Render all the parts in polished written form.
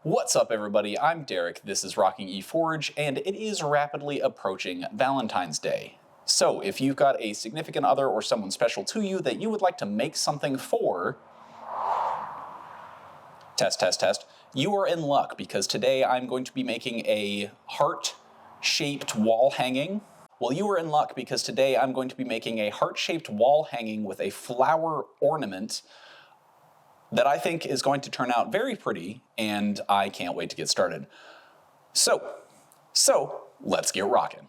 What's up, everybody? I'm Derek, this is Rocking eForge, and it is rapidly approaching Valentine's Day. So if you've got a significant other or someone special to you that you would like to make something for, test, you are in luck, because today I'm going to be making a heart-shaped wall hanging. Well, you are in luck because today I'm going to be making a heart-shaped wall hanging with a flower ornament that I think is going to turn out very pretty, and I can't wait to get started. So let's get rocking.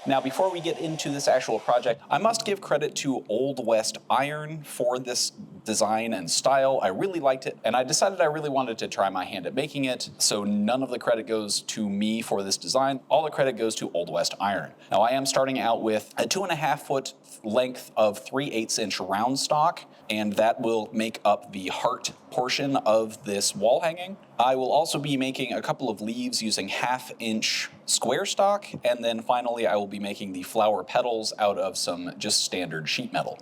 Now, before we get into this actual project, I must give credit to Old West Iron for this design and style. I really liked it, and I decided I really wanted to try my hand at making it, so none of the credit goes to me for this design. All the credit goes to Old West Iron. Now, I am starting out with a 2.5 foot length of 3/8 inch round stock, and that will make up the heart portion of this wall hanging. I will also be making a couple of leaves using 1/2 inch square stock, and then finally I will be making the flower petals out of some just standard sheet metal.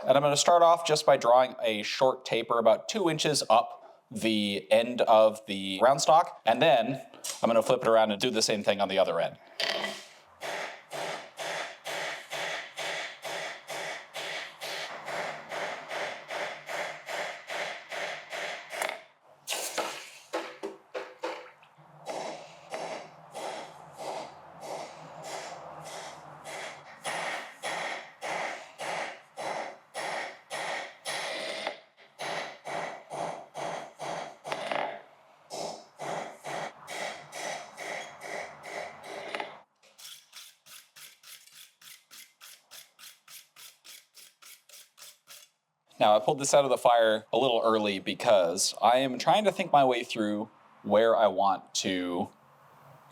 And I'm going to start off just by drawing a short taper about 2 inches up the end of the round stock, and then I'm going to flip it around and do the same thing on the other end. Now, I pulled this out of the fire a little early because I am trying to think my way through where I want to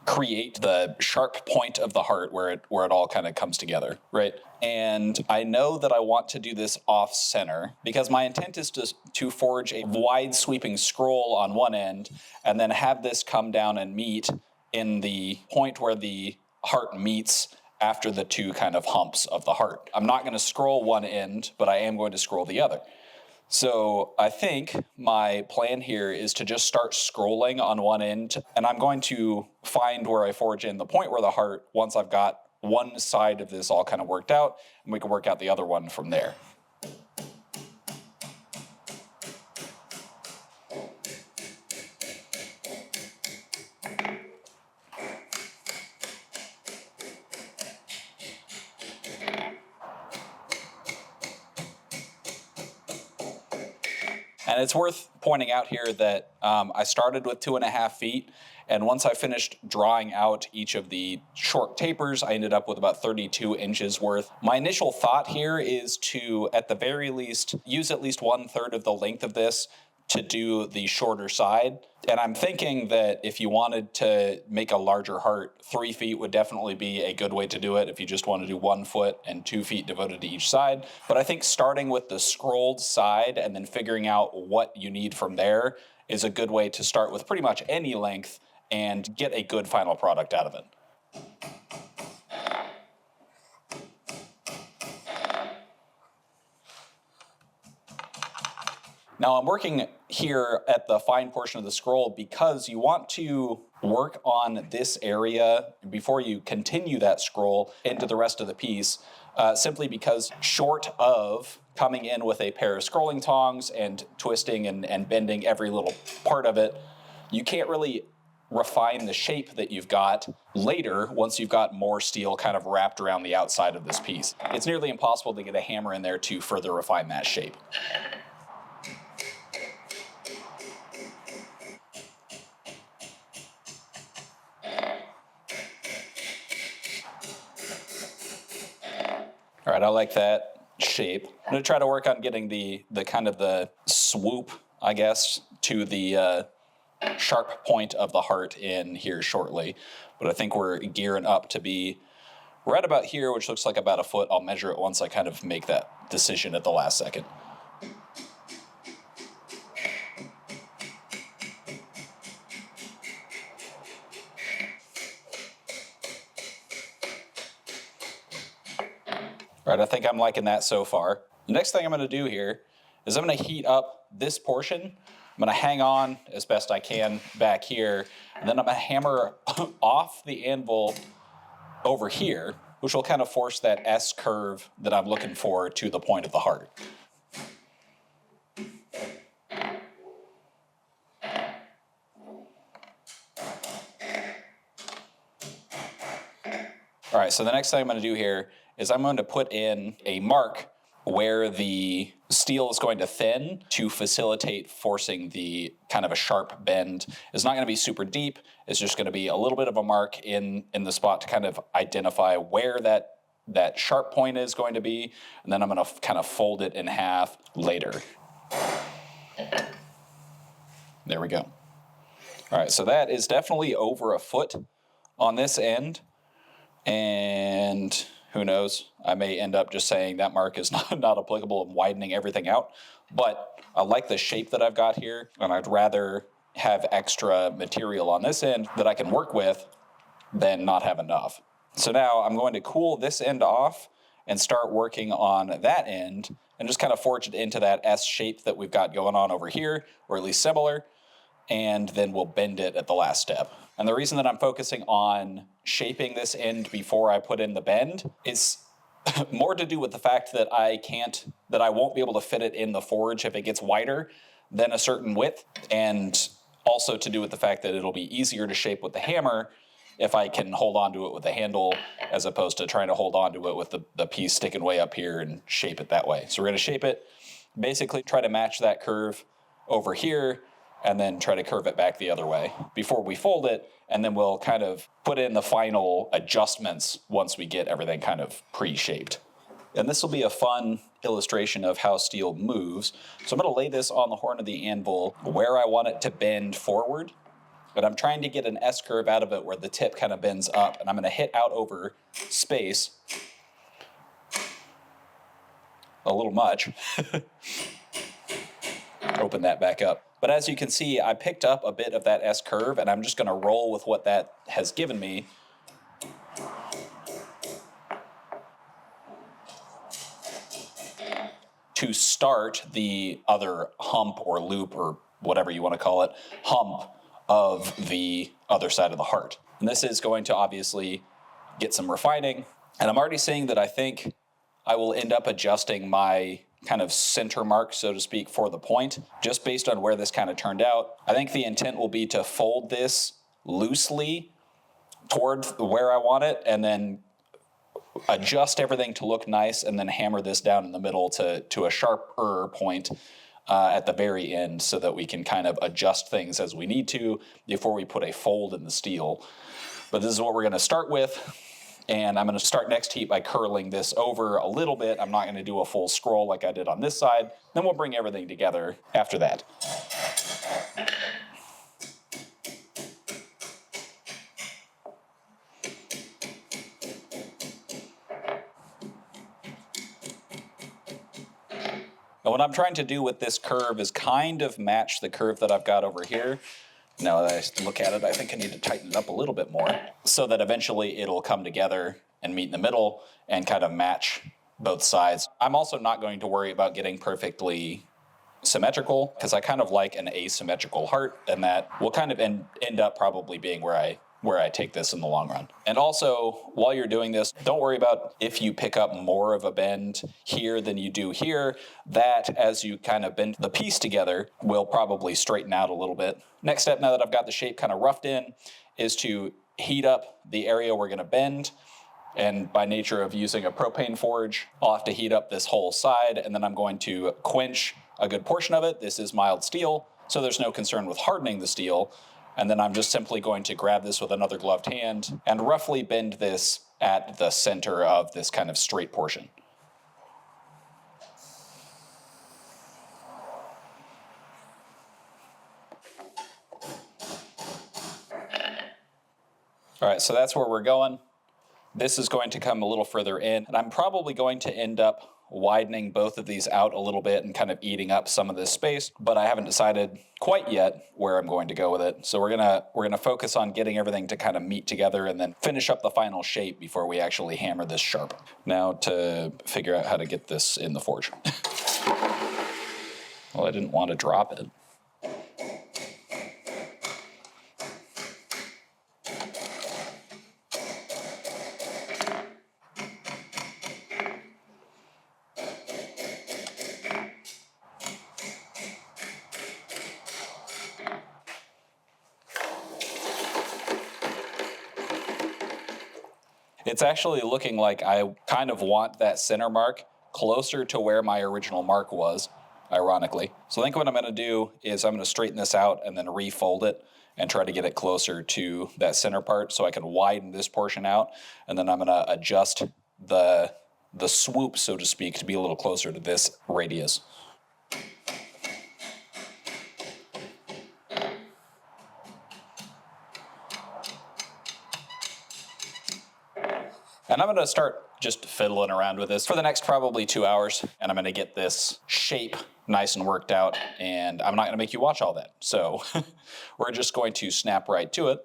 create the sharp point of the heart where it all kind of comes together, right? And I know that I want to do this off center because my intent is to forge a wide sweeping scroll on one end and then have this come down and meet in the point where the heart meets after the two kind of humps of the heart. I'm not going to scroll one end, but I am going to scroll the other. So I think my plan here is to just start scrolling on one end, and I'm going to find where I forge in the point where the heart once I've got one side of this all kind of worked out, and we can work out the other one from there. And it's worth pointing out here that I started with 2.5 feet, and once I finished drawing out each of the short tapers, I ended up with about 32 inches worth. My initial thought here is to, at the very least, use at least 1/3 of the length of this to do the shorter side. And I'm thinking that if you wanted to make a larger heart, 3 feet would definitely be a good way to do it if you just want to do 1 foot and 2 feet devoted to each side. But I think starting with the scrolled side and then figuring out what you need from there is a good way to start with pretty much any length and get a good final product out of it. Now, I'm working here at the fine portion of the scroll because you want to work on this area before you continue that scroll into the rest of the piece, simply because short of coming in with a pair of scrolling tongs and twisting and bending every little part of it, you can't really refine the shape that you've got later once you've got more steel kind of wrapped around the outside of this piece. It's nearly impossible to get a hammer in there to further refine that shape. All right, I like that shape. I'm gonna try to work on getting the kind of the swoop, I guess, to the sharp point of the heart in here shortly. But I think we're gearing up to be right about here, which looks like about a foot. I'll measure it once I kind of make that decision at the last second. All right, I think I'm liking that so far. The next thing I'm gonna do here is I'm gonna heat up this portion. I'm gonna hang on as best I can back here, and then I'm gonna hammer off the anvil over here, which will kind of force that S curve that I'm looking for to the point of the heart. All right, so the next thing I'm going to do here is I'm going to put in a mark where the steel is going to thin to facilitate forcing the kind of a sharp bend. It's not going to be super deep. It's just going to be a little bit of a mark in the spot to kind of identify where that sharp point is going to be. And then I'm going to kind of fold it in half later. There we go. All right, so that is definitely over a foot on this end. And who knows, I may end up just saying that mark is not applicable and widening everything out. But I like the shape that I've got here, and I'd rather have extra material on this end that I can work with than not have enough. So now I'm going to cool this end off and start working on that end and just kind of forge it into that S shape that we've got going on over here, or at least similar, and then we'll bend it at the last step. And the reason that I'm focusing on shaping this end before I put in the bend is more to do with the fact that I won't be able to fit it in the forge if it gets wider than a certain width, and also to do with the fact that it'll be easier to shape with the hammer if I can hold on to it with the handle, as opposed to trying to hold on to it with the piece sticking way up here and shape it that way. So we're going to shape it, basically try to match that curve over here, and then try to curve it back the other way before we fold it, and then we'll kind of put in the final adjustments once we get everything kind of pre-shaped. And this will be a fun illustration of how steel moves. So I'm going to lay this on the horn of the anvil where I want it to bend forward, but I'm trying to get an S curve out of it where the tip kind of bends up, and I'm going to hit out over space a little much. Open that back up. But as you can see, I picked up a bit of that S curve, and I'm just going to roll with what that has given me. To start the other hump or loop or whatever you want to call it, hump of the other side of the heart. And this is going to obviously get some refining. And I'm already seeing that I think I will end up adjusting my kind of center mark, so to speak, for the point, just based on where this kind of turned out. I think the intent will be to fold this loosely toward where I want it, and then adjust everything to look nice, and then hammer this down in the middle to a sharper point at the very end, so that we can kind of adjust things as we need to before we put a fold in the steel. But this is what we're going to start with. And I'm going to start next heat by curling this over a little bit. I'm not going to do a full scroll like I did on this side. Then we'll bring everything together after that. Now what I'm trying to do with this curve is kind of match the curve that I've got over here. Now that I look at it, I think I need to tighten it up a little bit more so that eventually it'll come together and meet in the middle and kind of match both sides. I'm also not going to worry about getting perfectly symmetrical, because I kind of like an asymmetrical heart, and that will kind of end up probably being where I take this in the long run. And also, while you're doing this, don't worry about if you pick up more of a bend here than you do here. That, as you kind of bend the piece together, will probably straighten out a little bit. Next step, now that I've got the shape kind of roughed in, is to heat up the area we're going to bend. And by nature of using a propane forge, I'll have to heat up this whole side, and then I'm going to quench a good portion of it. This is mild steel, so there's no concern with hardening the steel. And then I'm just simply going to grab this with another gloved hand and roughly bend this at the center of this kind of straight portion. All right, so that's where we're going. This is going to come a little further in, and I'm probably going to end up widening both of these out a little bit and kind of eating up some of this space, but I haven't decided quite yet where I'm going to go with it. So we're gonna focus on getting everything to kind of meet together and then finish up the final shape before we actually hammer this sharp. Now to figure out how to get this in the forge. Well, I didn't want to drop it. It's actually looking like I kind of want that center mark closer to where my original mark was, ironically. So I think what I'm going to do is I'm going to straighten this out and then refold it and try to get it closer to that center part so I can widen this portion out, and then I'm going to adjust the swoop, so to speak, to be a little closer to this radius. And I'm going to start just fiddling around with this for the next probably 2 hours, and I'm going to get this shape nice and worked out, and I'm not going to make you watch all that. So we're just going to snap right to it.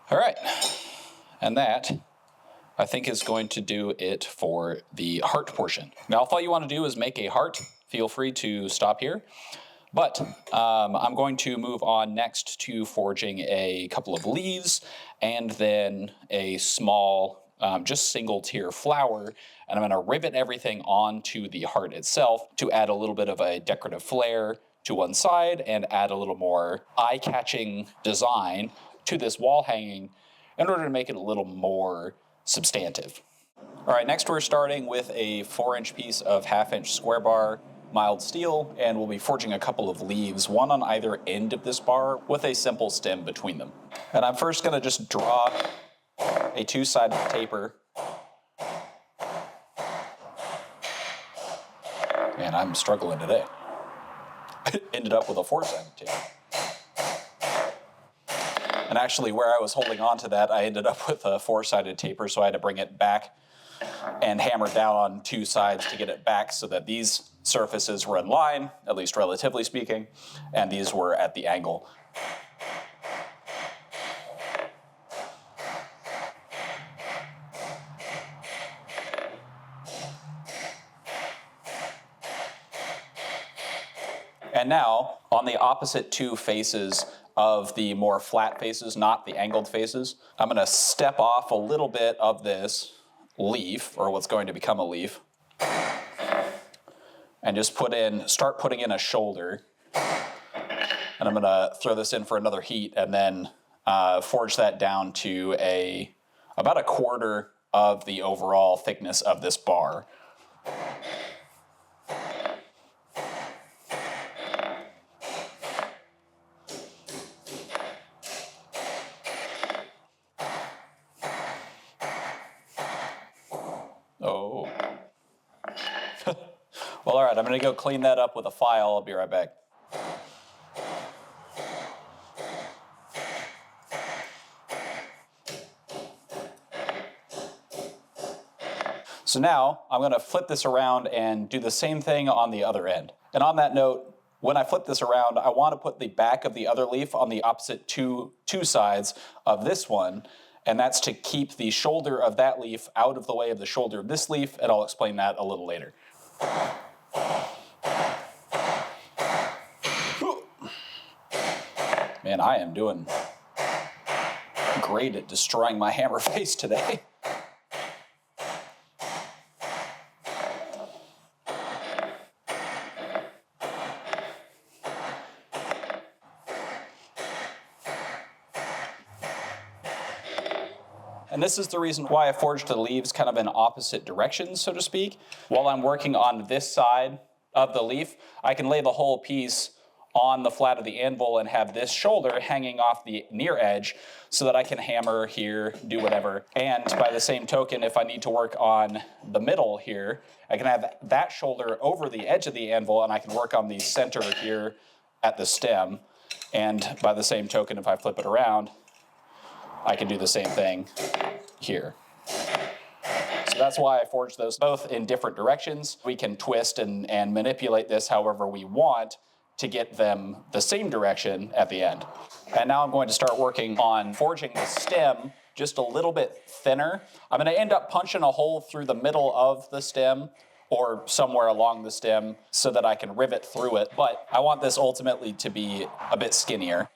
All right, and that, I think, is going to do it for the heart portion. Now, if all you want to do is make a heart, feel free to stop here. But I'm going to move on next to forging a couple of leaves and then a small, just single tier flower. And I'm going to rivet everything onto the heart itself to add a little bit of a decorative flair to one side and add a little more eye-catching design to this wall hanging in order to make it a little more substantive. All right, next we're starting with a 4-inch piece of 1/2-inch square bar mild steel, and we'll be forging a couple of leaves, one on either end of this bar with a simple stem between them. And I'm first going to just draw a 2-sided taper. Man, I'm struggling today. Ended up with a 4-sided taper. And actually, where I was holding on to that, I ended up with a 4-sided taper, so I had to bring it back and hammer down on 2 sides to get it back so that these surfaces were in line, at least relatively speaking, and these were at the angle. And now, on the opposite 2 faces of the more flat faces, not the angled faces, I'm going to step off a little bit of this leaf, or what's going to become a leaf, and just start putting in a shoulder. And I'm going to throw this in for another heat and then forge that down to about 1/4 of the overall thickness of this bar. Oh. Well, all right, I'm going to go clean that up with a file. I'll be right back. So now I'm going to flip this around and do the same thing on the other end. And on that note, when I flip this around, I want to put the back of the other leaf on the opposite two sides of this one, and that's to keep the shoulder of that leaf out of the way of the shoulder of this leaf, and I'll explain that a little later. Man, I am doing great at destroying my hammer face today. And this is the reason why I forged the leaves kind of in opposite directions, so to speak. While I'm working on this side of the leaf, I can lay the whole piece on the flat of the anvil and have this shoulder hanging off the near edge so that I can hammer here, do whatever. And by the same token, if I need to work on the middle here, I can have that shoulder over the edge of the anvil and I can work on the center here at the stem. And by the same token, if I flip it around, I can do the same thing here. So that's why I forged those both in different directions. We can twist and manipulate this however we want to get them the same direction at the end. And now I'm going to start working on forging the stem just a little bit thinner. I'm going to end up punching a hole through the middle of the stem or somewhere along the stem so that I can rivet through it, but I want this ultimately to be a bit skinnier.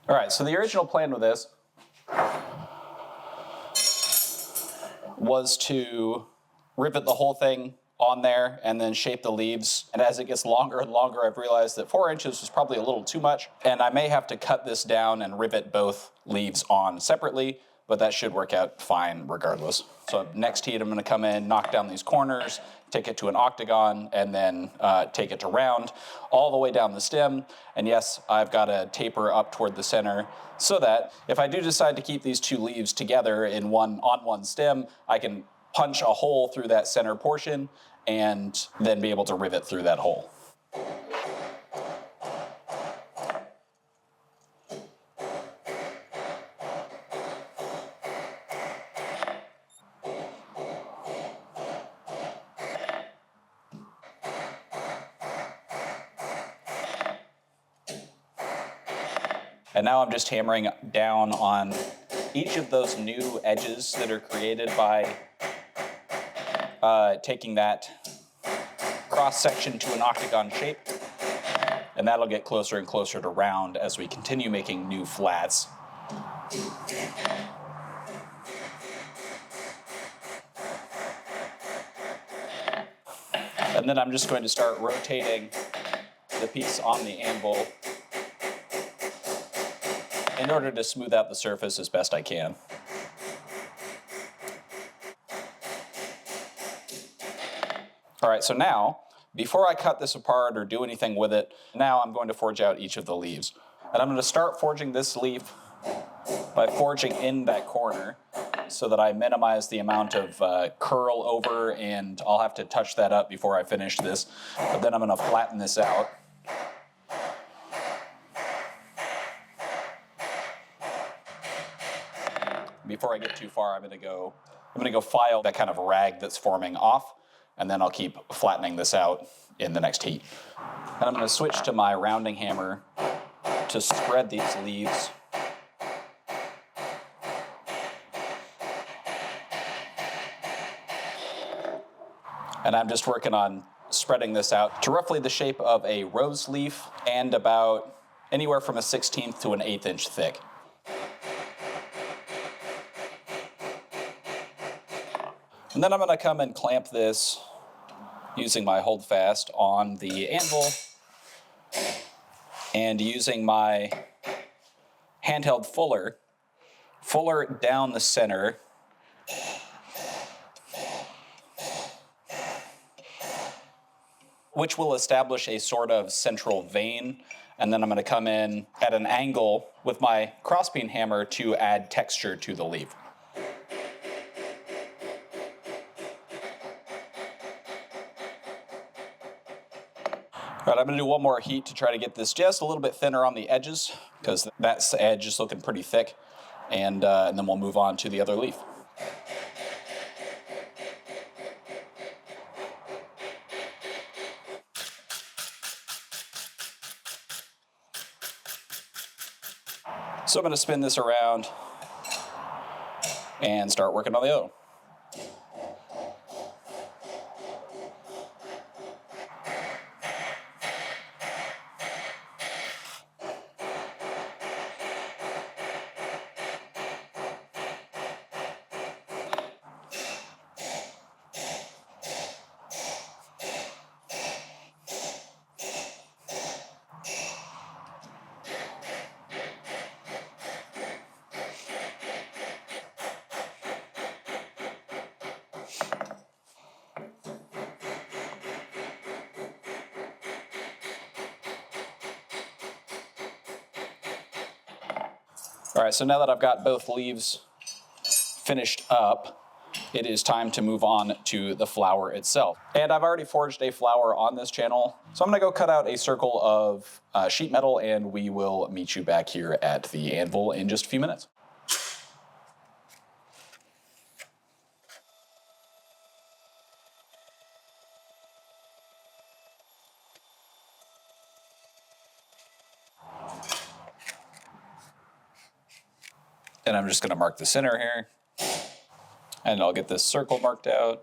All right, so the original plan with this was to rivet the whole thing on there and then shape the leaves. And as it gets longer and longer, I've realized that 4 inches was probably a little too much, and I may have to cut this down and rivet both leaves on separately, but that should work out fine regardless. So next heat, I'm gonna come in, knock down these corners, take it to an octagon, and then take it to round all the way down the stem. And yes, I've got a taper up toward the center so that if I do decide to keep these two leaves together in on one stem, I can punch a hole through that center portion and then be able to rivet through that hole. And now I'm just hammering down on each of those new edges that are created by taking that cross section to an octagon shape. And that'll get closer and closer to round as we continue making new flats. And then I'm just going to start rotating the piece on the anvil in order to smooth out the surface as best I can. All right, so now, before I cut this apart or do anything with it, now I'm going to forge out each of the leaves. And I'm going to start forging this leaf by forging in that corner so that I minimize the amount of curl over, and I'll have to touch that up before I finish this. But then I'm going to flatten this out. Before I get too far, I'm going to go file that kind of rag that's forming off, and then I'll keep flattening this out in the next heat. And I'm going to switch to my rounding hammer to spread these leaves. And I'm just working on spreading this out to roughly the shape of a rose leaf and about anywhere from a 1/16 to an 1/8 inch thick. And then I'm going to come and clamp this using my holdfast on the anvil and using my handheld fuller down the center. Which will establish a sort of central vein. And then I'm going to come in at an angle with my crosspeen hammer to add texture to the leaf. All right, I'm going to do one more heat to try to get this just a little bit thinner on the edges, because that edge is looking pretty thick, and then we'll move on to the other leaf. So I'm going to spin this around and start working on the other one. All right, so now that I've got both leaves finished up, it is time to move on to the flower itself. And I've already forged a flower on this channel, so I'm gonna go cut out a circle of sheet metal, and we will meet you back here at the anvil in just a few minutes. And I'm just gonna mark the center here, and I'll get this circle marked out.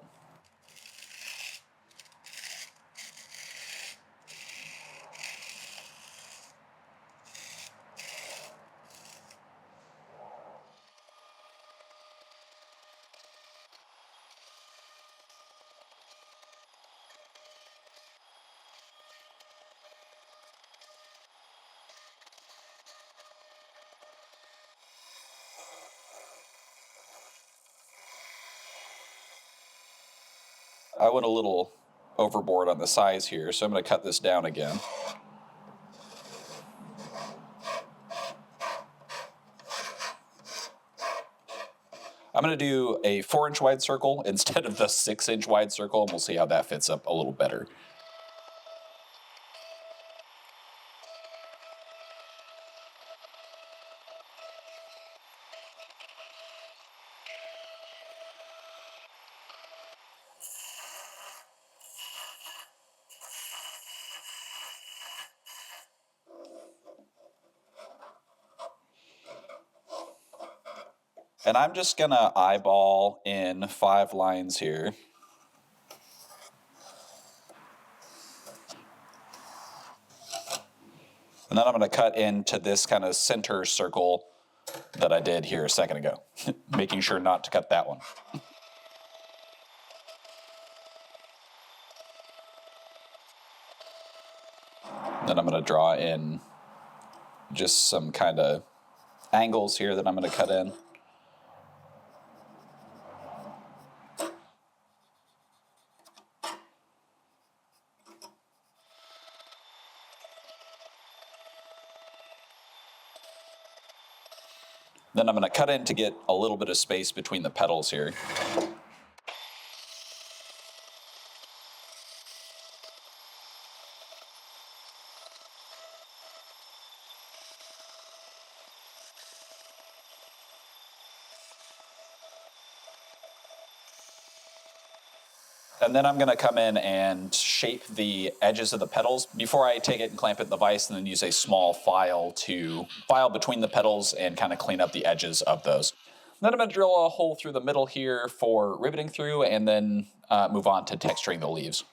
I went a little overboard on the size here, so I'm going to cut this down again. I'm going to do a 4-inch wide circle instead of the 6-inch wide circle, and we'll see how that fits up a little better. And I'm just gonna eyeball in 5 lines here. And then I'm gonna cut into this kind of center circle that I did here a second ago, making sure not to cut that one. Then I'm gonna draw in just some kind of angles here that I'm gonna cut in. Then I'm going to cut in to get a little bit of space between the petals here. And then I'm going to come in and shape the edges of the petals before I take it and clamp it in the vise, and then use a small file to file between the petals and kind of clean up the edges of those. Then I'm going to drill a hole through the middle here for riveting through, and then move on to texturing the leaves.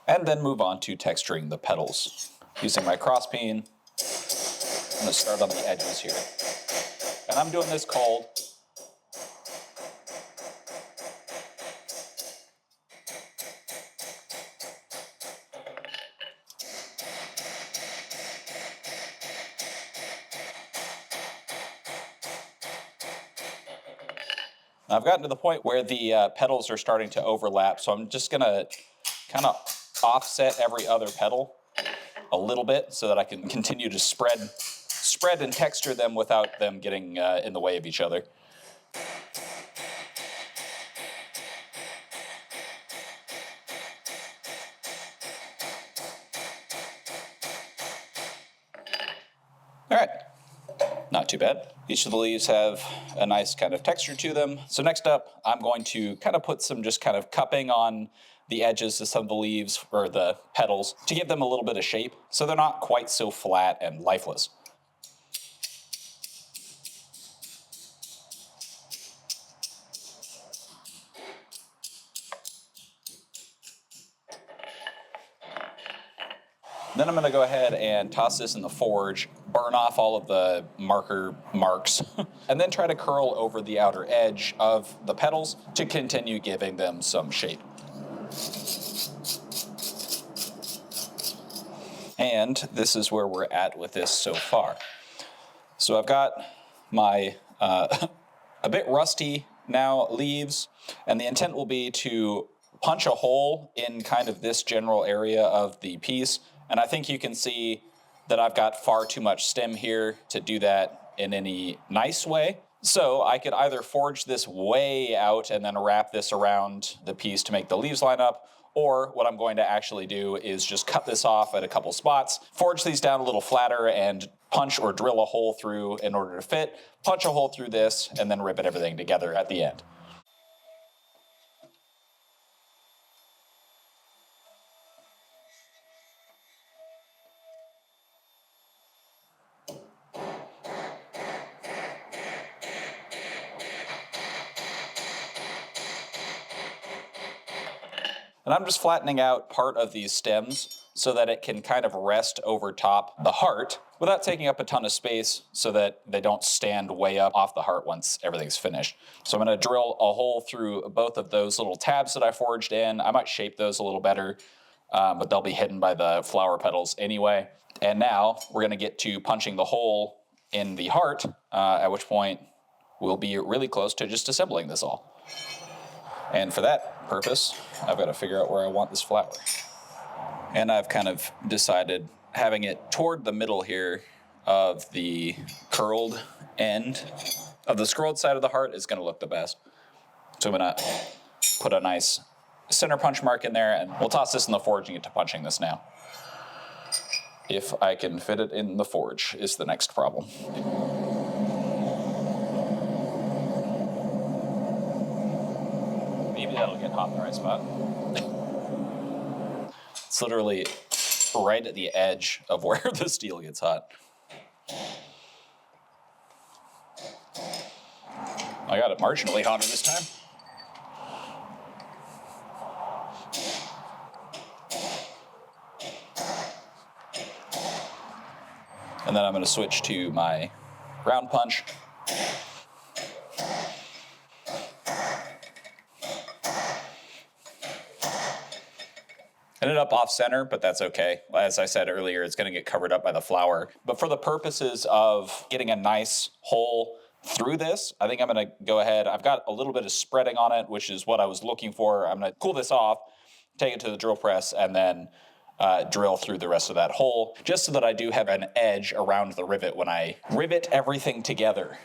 And then move on to texturing the petals. Using my cross peen, I'm going to start on the edges here. And I'm doing this cold. I've gotten to the point where the petals are starting to overlap, so I'm just gonna kind of offset every other petal a little bit so that I can continue to spread and texture them without them getting in the way of each other. All right, not too bad. Each of the leaves have a nice kind of texture to them. So next up, I'm going to kind of put some just kind of cupping on the edges of some of the leaves, or the petals, to give them a little bit of shape so they're not quite so flat and lifeless. Then I'm going to go ahead and toss this in the forge, burn off all of the marker marks, and then try to curl over the outer edge of the petals to continue giving them some shape. And this is where we're at with this so far. So I've got my a bit rusty now leaves, and the intent will be to punch a hole in kind of this general area of the piece. And I think you can see that I've got far too much stem here to do that in any nice way. So I could either forge this way out and then wrap this around the piece to make the leaves line up, or what I'm going to actually do is just cut this off at a couple spots, forge these down a little flatter, and punch or drill a hole through in order to fit, punch a hole through this, and then rivet everything together at the end. And I'm just flattening out part of these stems so that it can kind of rest over top the heart without taking up a ton of space so that they don't stand way up off the heart once everything's finished. So I'm going to drill a hole through both of those little tabs that I forged in. I might shape those a little better, but they'll be hidden by the flower petals anyway. And now we're going to get to punching the hole in the heart, at which point we'll be really close to just assembling this all. And for that purpose, I've got to figure out where I want this flower. And I've kind of decided having it toward the middle here of the curled end of the scrolled side of the heart is going to look the best. So I'm going to put a nice center punch mark in there, and we'll toss this in the forge and get to punching this now. If I can fit it in the forge is the next problem. Maybe that'll get hot in the right spot. It's literally right at the edge of where the steel gets hot. I got it marginally hotter this time. And then I'm going to switch to my round punch. Ended up off center, but that's okay. As I said earlier, it's going to get covered up by the flower. But for the purposes of getting a nice hole through this, I think I'm going to go ahead. I've got a little bit of spreading on it, which is what I was looking for. I'm going to cool this off, take it to the drill press, and then drill through the rest of that hole, just so that I do have an edge around the rivet when I rivet everything together.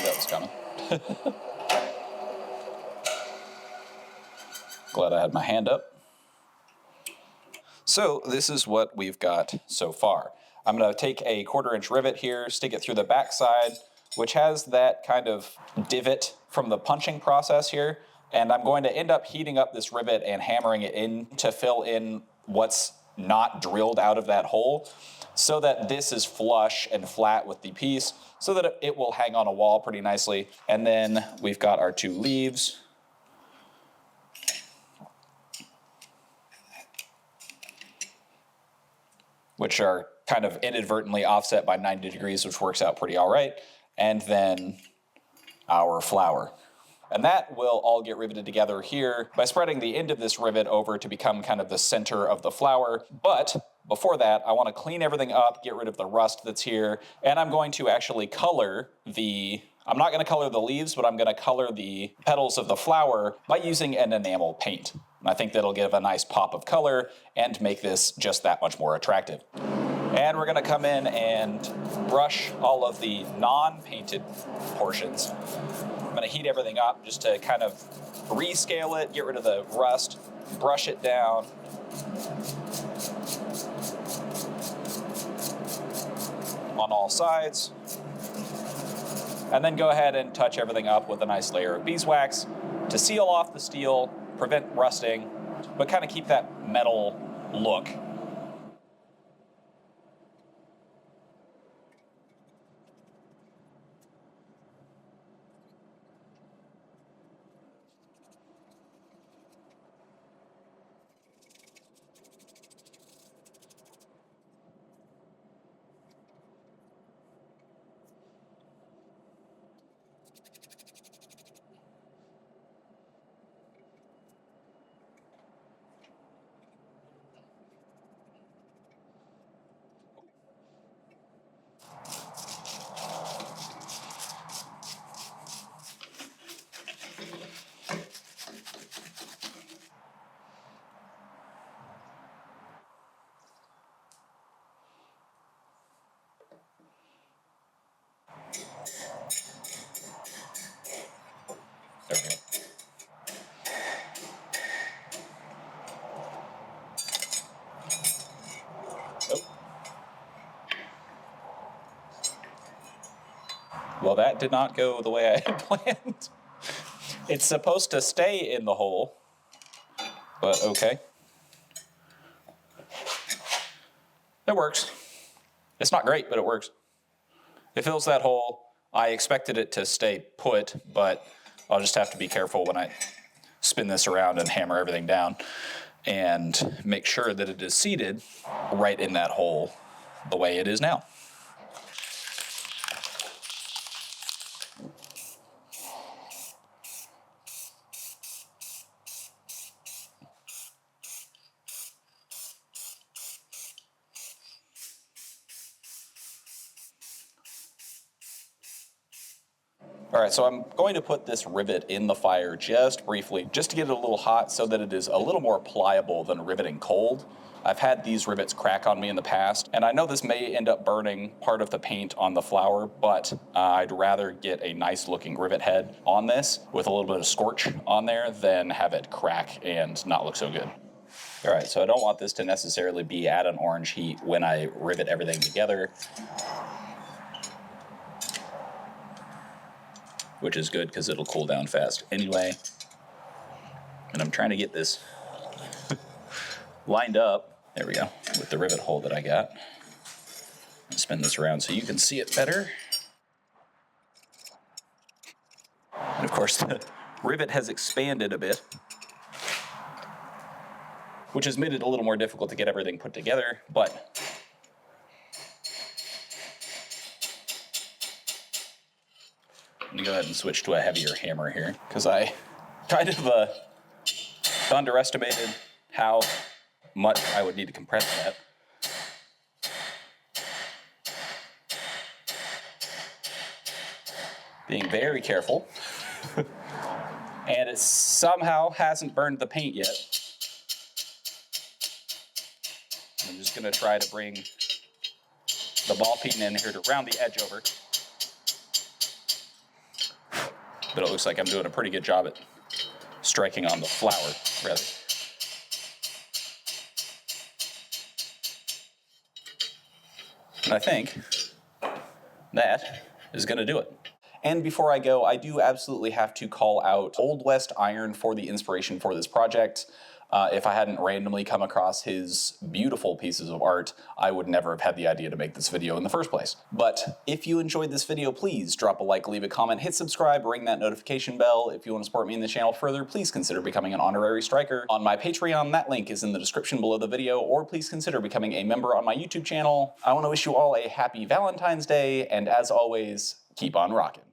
That was coming. Glad I had my hand up. So this is what we've got so far. I'm going to take a 1/4-inch rivet here, stick it through the back side, which has that kind of divot from the punching process here. And I'm going to end up heating up this rivet and hammering it in to fill in what's not drilled out of that hole, so that this is flush and flat with the piece, so that it will hang on a wall pretty nicely. And then we've got our 2 leaves. Which are kind of inadvertently offset by 90 degrees, which works out pretty all right. And then our flower. And that will all get riveted together here by spreading the end of this rivet over to become kind of the center of the flower. But before that, I want to clean everything up, get rid of the rust that's here, and I'm going to actually color I'm not going to color the leaves, but I'm going to color the petals of the flower by using an enamel paint. And I think that'll give a nice pop of color and make this just that much more attractive. And we're going to come in and brush all of the non-painted portions. I'm going to heat everything up just to kind of rescale it, get rid of the rust, brush it down. On all sides. And then go ahead and touch everything up with a nice layer of beeswax to seal off the steel, prevent rusting, but kind of keep that metal look. Well, that did not go the way I had planned. It's supposed to stay in the hole, but okay. It works. It's not great, but it works. It fills that hole. I expected it to stay put, but I'll just have to be careful when I spin this around and hammer everything down and make sure that it is seated right in that hole the way it is now. All right, so I'm going to put this rivet in the fire just briefly, just to get it a little hot so that it is a little more pliable than riveting cold. I've had these rivets crack on me in the past, and I know this may end up burning part of the paint on the flower, but I'd rather get a nice looking rivet head on this with a little bit of scorch on there than have it crack and not look so good. All right, so I don't want this to necessarily be at an orange heat when I rivet everything together, which is good because it'll cool down fast anyway. And I'm trying to get this lined up. There we go, with the rivet hole that I got. I'll spin this around so you can see it better. And of course, the rivet has expanded a bit, which has made it a little more difficult to get everything put together, but I'm gonna go ahead and switch to a heavier hammer here, because I kind of underestimated how much I would need to compress that. Being very careful. And it somehow hasn't burned the paint yet. I'm just gonna try to bring the ball peen in here to round the edge over. But it looks like I'm doing a pretty good job at striking on the flower, rather. And I think that is going to do it. And before I go, I do absolutely have to call out Old West Iron for the inspiration for this project. If I hadn't randomly come across his beautiful pieces of art, I would never have had the idea to make this video in the first place. But if you enjoyed this video, please drop a like, leave a comment, hit subscribe, ring that notification bell. If you want to support me in the channel further, please consider becoming an honorary striker on my Patreon. That link is in the description below the video, or please consider becoming a member on my YouTube channel. I want to wish you all a happy Valentine's Day, and as always, keep on rocking.